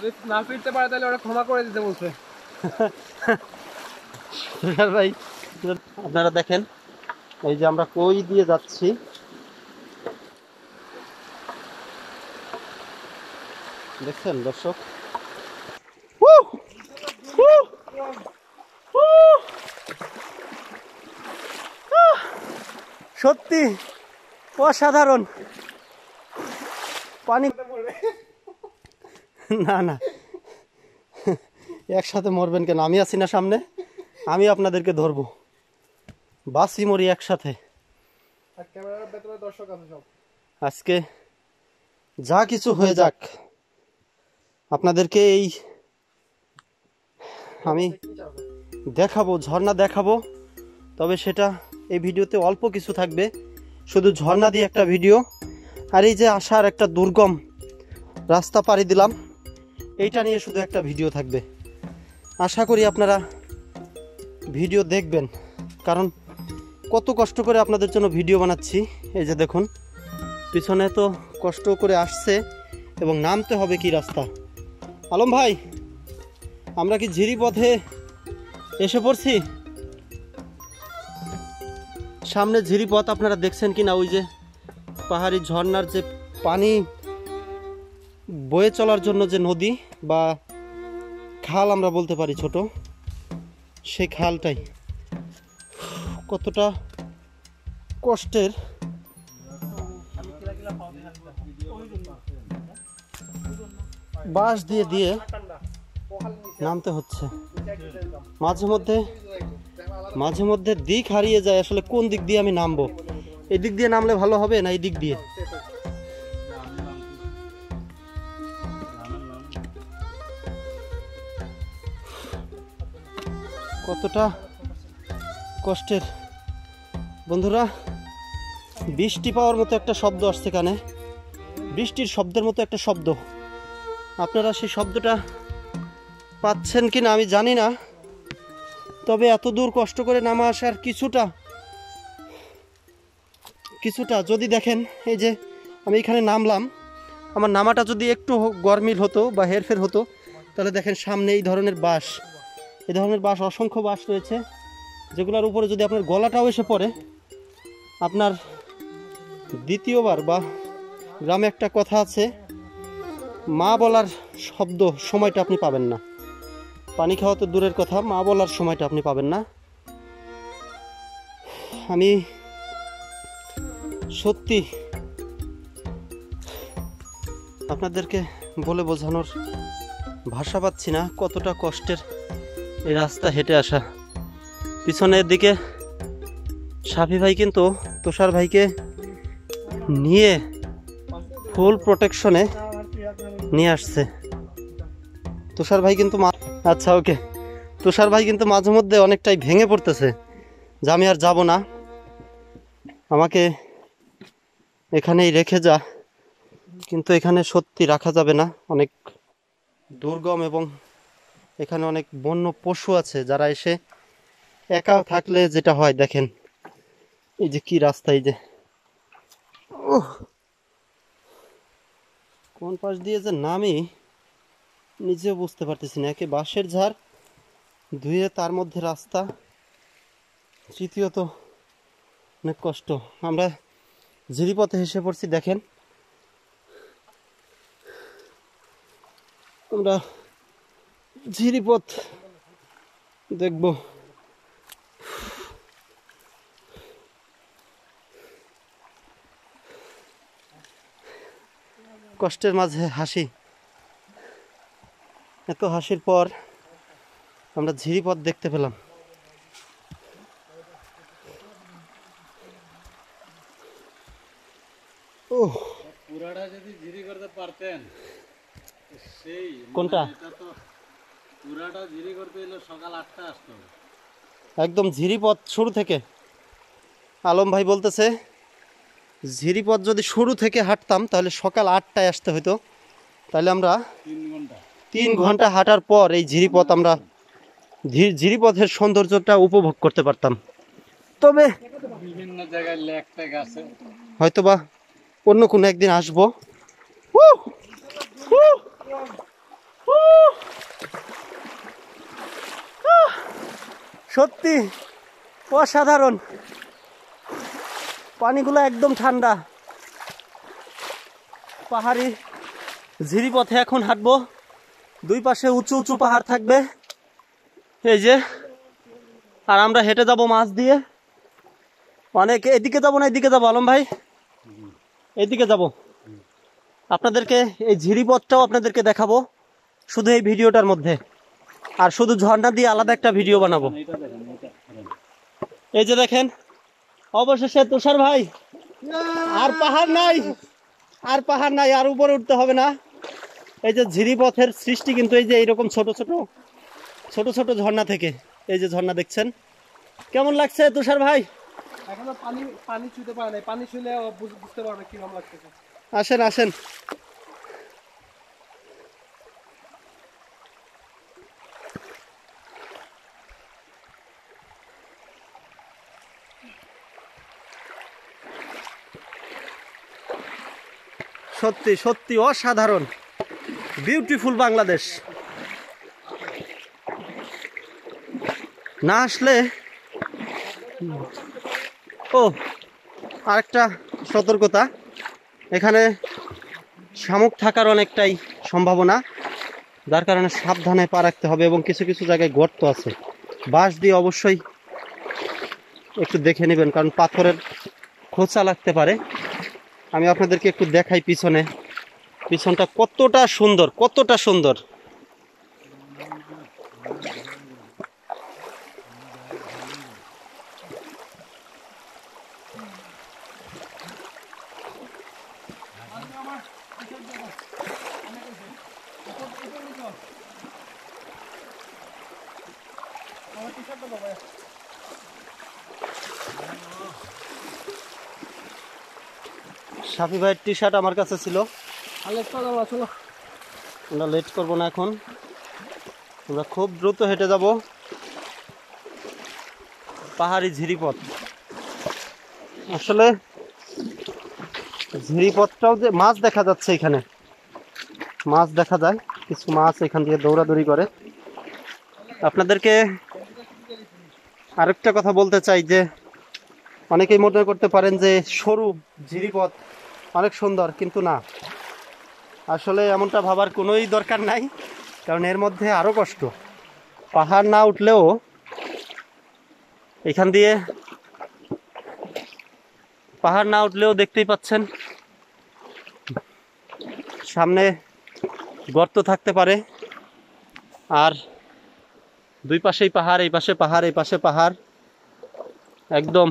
যদি না ফিরতে পারে তাহলে ওরা ক্ষমা করে দিতে বলছে। ভাই আপনারা দেখেন এই যে আমরা কই দিয়ে যাচ্ছি, দেখছেন দর্শক? সত্যি অসাধারণ পানি। না না, একসাথে মরবেন কেন? আমি আছি না সামনে, আমি আপনাদেরকে ধরবো, বাসি মরি একসাথে। আজকে যা কিছু হয়ে যাক, আপনাদেরকে এই আমি দেখাবো, ঝর্ণা দেখাবো। তবে সেটা এই ভিডিওতে অল্প কিছু থাকবে, শুধু ঝর্ণা দিয়ে একটা ভিডিও। আর এই যে আসার একটা দুর্গম রাস্তা পাড়ি দিলাম, এইটা নিয়ে শুধু একটা ভিডিও থাকবে। আশা করি আপনারা ভিডিও দেখবেন, কারণ কত কষ্ট করে আপনাদের জন্য ভিডিও বানাচ্ছি। এই যে দেখুন পিছনে তো কষ্ট করে আসছে, এবং নামতে হবে কি রাস্তা। আলম ভাই, আমরা কি ঝিরি পথে এসে পড়ছি? সামনে ঝিরি পথ আপনারা দেখছেন কিনা? ওই যে পাহাড়ি ঝর্ণার যে পানি বয়ে চলার জন্য যে নদী বা খাল আমরা বলতে পারি ছোট, সেই খালটাই কতটা কষ্টের। বাঁশ দিয়ে দিয়ে নামতে হচ্ছে, মাঝে মধ্যে দিক হারিয়ে যায়, আসলে কোন দিক দিয়ে আমি নামবো। এই দিক দিয়ে নামলে ভালো হবে না এই দিক দিয়ে? কতটা কষ্টের বন্ধুরা। বৃষ্টি পাওয়ার মতো একটা শব্দ আসছে কানে, বৃষ্টির শব্দের মতো একটা শব্দ। আপনারা সেই শব্দটা পাচ্ছেন কিনা আমি জানি না, তবে এত দূর কষ্ট করে নামা আসার কিছুটা যদি দেখেন, এই যে আমি এখানে নামলাম, আমার নামাটা যদি একটু গরমিল হতো বা হেরফের হতো, তাহলে দেখেন সামনে এই ধরনের বাঁশ, অসংখ্য বাঁশ রয়েছে, যেগুলোর উপরে যদি আপনার গলাটাও এসে পড়ে, আপনার দ্বিতীয়বার, বা গ্রামে একটা কথা আছে, মা বলার সময়টা আপনি পাবেন না। পানি খাওয়া তো দূরের কথা, মা বলার সময়টা আপনি পাবেন না। আমি সত্যি আপনাদেরকে বলে বোঝানোর ভাষা পাচ্ছি না, কতটা কষ্টের এই রাস্তা হেঁটে আসা। পিছনের দিকে সাফি ভাই কিন্তু তুষার ভাইকে নিয়ে ফুল প্রোটেকশনে নিয়ে আসছে। তুষার ভাই কিন্তু আচ্ছা ওকে, তুষার ভাই কিন্তু মাঝে মধ্যে অনেকটাই ভেঙে পড়তেছে যে আমি আর যাব না, আমাকে এখানেই রেখে যা। কিন্তু এখানে সত্যি রাখা যাবে না, অনেক দুর্গম, এবং এখানে অনেক বন্য পশু আছে যারা এসে একা থাকলে যেটা হয় দেখেন, এই যে কি রাস্তা, এই যে কোন পাশ দিয়ে যে নামি নিজেও বুঝতে পারতেছি না। একে বাঁশের ঝাড়, ধুয়ে তার মধ্যে রাস্তা, তৃতীয়ত অনেক কষ্ট। আমরা ঝিরিপথে এসে পড়ছি, দেখেন আমরা ঝিরিপথ দেখব। কষ্টের মাঝে হাসি, এত হাসির পর আমরা ঝিরিপথ দেখতে পেলাম। পুরাটা যদি ঝিরি করতে পারতেন, সেই কোনটা পুরাটা ঝিরি করতে হলে সকাল 8টায় আসতে হবে, একদম ঝিরিপথ শুরু থেকে। আলম ভাই বলতেছে ঝিরিপথ যদি শুরু থেকে হাঁটতাম তাহলে সকাল 8টায় আসতে হতো, তাহলে আমরা 3 ঘন্টা হাঁটার পর এই ঝিরিপথ আমরা ঝিরিপথের সৌন্দর্যটা উপভোগ করতে পারতাম। তবে বিভিন্ন জায়গায় লেক টেক আছে, হয়তোবা অন্য কোনো একদিন আসবো। সত্যি অসাধারণ, পানিগুলো একদম ঠান্ডা। পাহাড়ি ঝিরি পথে এখন হাঁটবো, দুই পাশে উঁচু উঁচু পাহাড় থাকবে এই যে, আর আমরা হেঁটে যাব মাছ দিয়ে। অনেক এদিকে যাবো না এদিকে যাবো আলম ভাই, এদিকে যাব। আপনাদেরকে এই ঝিরি পথটাও আপনাদেরকে দেখাবো শুধু এই ভিডিওটার মধ্যে, আর শুধু ঝর্ণা দিয়ে আলাদা একটা ভিডিও বানাবো। এই যে দেখেন অবশেষে তুষার ভাই, আর পাহাড় নাই, আর পাহাড় নাই, আর উপরে উঠতে হবে না। এই যে ঝিরি পথের সৃষ্টি কিন্তু এই যে এইরকম ছোট ছোট ছোট ছোট ঝর্ণা থেকে। এই যে ঝর্ণা দেখছেন, কেমন লাগছে তুষার ভাই? এখনো পানি পানি ছুঁতে পারে নাই, পানি ছুঁলে বুঝতে পারবে কিরকম লাগতেছে। আসেন আসেন। সত্যি সত্যি অসাধারণ, বিউটিফুল বাংলাদেশ। না আসলে ও আরেকটা সতর্কতা, এখানে শামুক থাকার অনেকটাই সম্ভাবনা, যার কারণে সাবধানে পা রাখতে হবে, এবং কিছু কিছু জায়গায় গর্ত আছে। বাঁশ দিয়ে অবশ্যই একটু দেখে নেবেন, কারণ পাথরের খোঁচা লাগতে পারে। আমি আপনাদেরকে একটু দেখাই পিছনে, পিছনটা কতটা সুন্দর, কতটা সুন্দর। সাফি ভাইয়ের টি শার্ট আমার কাছে ছিল, আমরা লেট করবো না এখন, আমরা খুব দ্রুত হেঁটে যাব পাহাড়ি ঝিরিপথ। আসলে ঝিরিপথটাও যে মাছ দেখা যাচ্ছে, এখানে মাছ দেখা যায়, কিছু মাছ এখান দিয়ে দৌড়াদৌড়ি করে। আপনাদেরকে আরেকটা কথা বলতে চাই যে অনেকেই মনে করতে পারেন যে সরু ঝিরিপথ অনেক সুন্দর, কিন্তু না, আসলে এমনটা ভাবার কোনোই দরকার নাই, কারণ এর মধ্যে আরো কষ্ট। পাহাড় না উঠলেও এখান দিয়ে, পাহাড় না উঠলেও দেখতেই পাচ্ছেন সামনে গর্ত থাকতে পারে, আর দুই পাশেই পাহাড়, এই পাশে পাহাড়, এই পাশে পাহাড়, একদম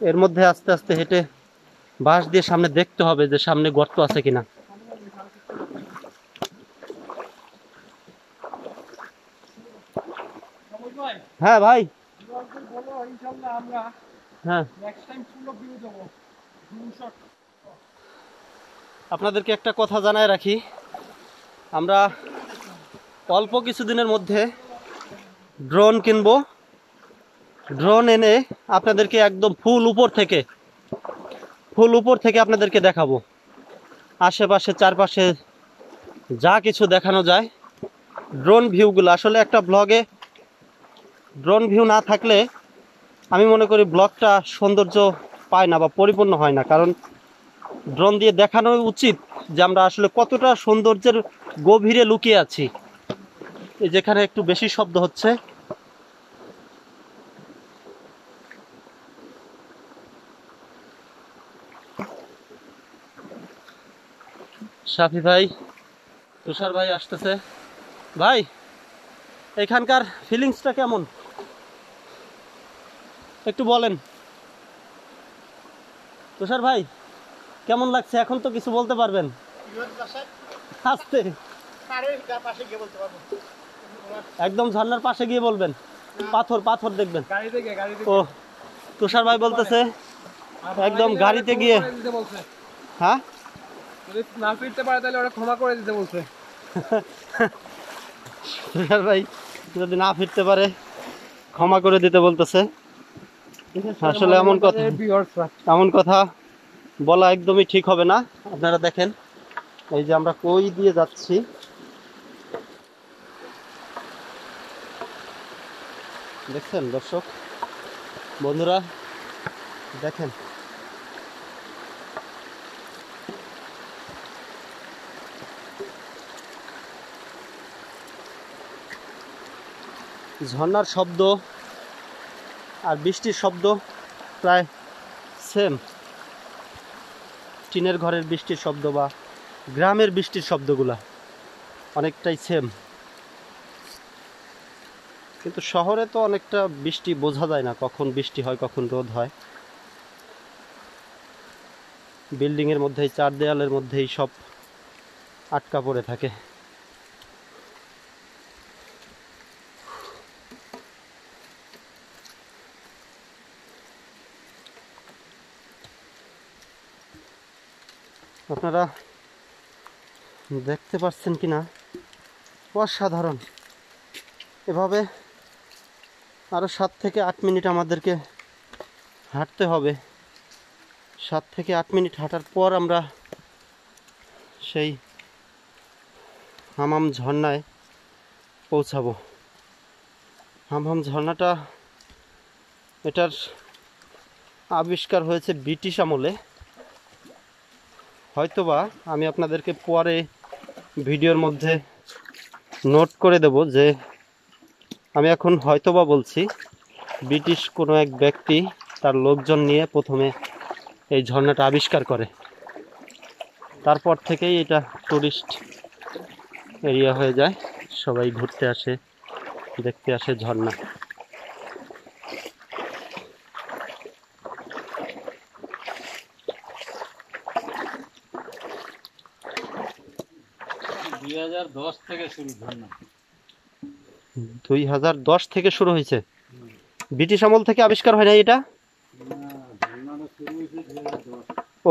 এর মধ্যে আস্তে আস্তে হেঁটে বাঁশ দিয়ে সামনে দেখতে হবে যে সামনে গর্ত আছে কিনা। হ্যাঁ ভাই, হ্যাঁ আপনাদেরকে একটা কথা জানায় রাখি, আমরা অল্প কিছুদিনের মধ্যে ড্রোন কিনবো। ড্রোন এনে আপনাদেরকে একদম ফুল উপর থেকে আপনাদেরকে দেখাবো আশেপাশে চারপাশে যা কিছু দেখানো যায়। ড্রোন ভিউগুলো আসলে একটা ব্লগে ড্রোন ভিউ না থাকলে আমি মনে করি ব্লগটা সৌন্দর্য পায় না বা পরিপূর্ণ হয় না, কারণ ড্রোন দিয়ে দেখানো উচিত যে আমরা আসলে কতটা সৌন্দর্যের গভীরে লুকিয়ে আছি। এই যেখানে একটু বেশি শব্দ হচ্ছে, সাফি ভাই, তুষার ভাই আসতেছে। ভাই এখানকার ফিলিংসটা কেমন একটু বলেন। তুষার ভাই কেমন লাগছে? এখন তো কিছু বলতে পারবেন, আস্তে একদম ঝর্ণার পাশে গিয়ে বলবেন, পাথর পাথর দেখবেন। ও তুষার ভাই বলতেছে একদম গাড়িতে গিয়ে, হ্যাঁ যদি না ফিরতে পারে তাহলে ওরা ক্ষমা করে দিতে বলছে। তুষার ভাই যদি না ফিরতে পারে ক্ষমা করে দিতে বলতেছে। আসলে এমন কথা বলা একদমই ঠিক হবে না। আপনারা দেখেন এই যে আমরা কই দিয়ে যাচ্ছি, দেখছেন দর্শক বন্ধুরা, দেখেন ঝর্ণার শব্দ আর বৃষ্টির শব্দ প্রায় সেম। টিনের ঘরের বৃষ্টির শব্দ বা গ্রামের বৃষ্টির শব্দগুলা অনেকটাই সেম, কিন্তু শহরে তো অনেকটা বৃষ্টি বোঝা যায় না, কখন বৃষ্টি হয় কখন রোদ হয়। বিল্ডিংয়ের মধ্যেই, চার দেয়ালের মধ্যেই সব আটকা পড়ে থাকে। আপনারা দেখতে পাচ্ছেন কিনা অসাধারণ। এভাবে আরো 7 থেকে 8 মিনিট আমাদেরকে হাঁটতে হবে। 7 থেকে 8 মিনিট হাঁটার পর আমরা সেই হামাম ঝর্ণায় পৌঁছাবো। হামাম ঝর্ণাটা, এটার আবিষ্কার হয়েছে ব্রিটিশ আমলে। হয়তোবা আমি আপনাদেরকে পরে ভিডিওর মধ্যে নোট করে দেব যে আমি এখন হয়তোবা বলছি, ব্রিটিশ কোনো এক ব্যক্তি তার লোকজন নিয়ে প্রথমে এই ঝর্ণাটা আবিষ্কার করে। তারপর থেকেই এটা টুরিস্ট এরিয়া হয়ে যায়, সবাই ঘুরতে আসে, দেখতে আসে ঝর্ণা। থেকে শুরু ঝর্ণা। 2010 থেকে শুরু হয়েছে? ব্রিটিশ আমল থেকে আবিষ্কার হয় না এটা?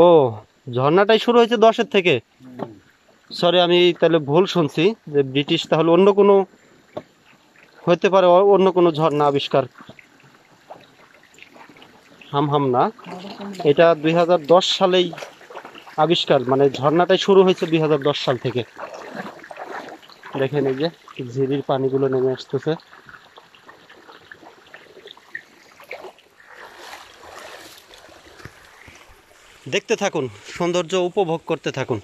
ও, ঝর্ণাটাই শুরু হয়েছে 10-এর থেকে। সরি, আমি তাহলে ভুল শুনছি, যে ব্রিটিশ তাহলে অন্য কোনো হতে পারে, অন্য কোনো ঝর্ণা আবিষ্কার। হামহাম না, এটা 2010 সালেই আবিষ্কার, মানে ঝর্ণাটাই শুরু হয়েছে 2010 সাল থেকে। দেখেন এই যে ঝিরির পানিগুলো নেমে আসতেছে। দেখতে থাকুন, সৌন্দর্য উপভোগ করতে থাকুন।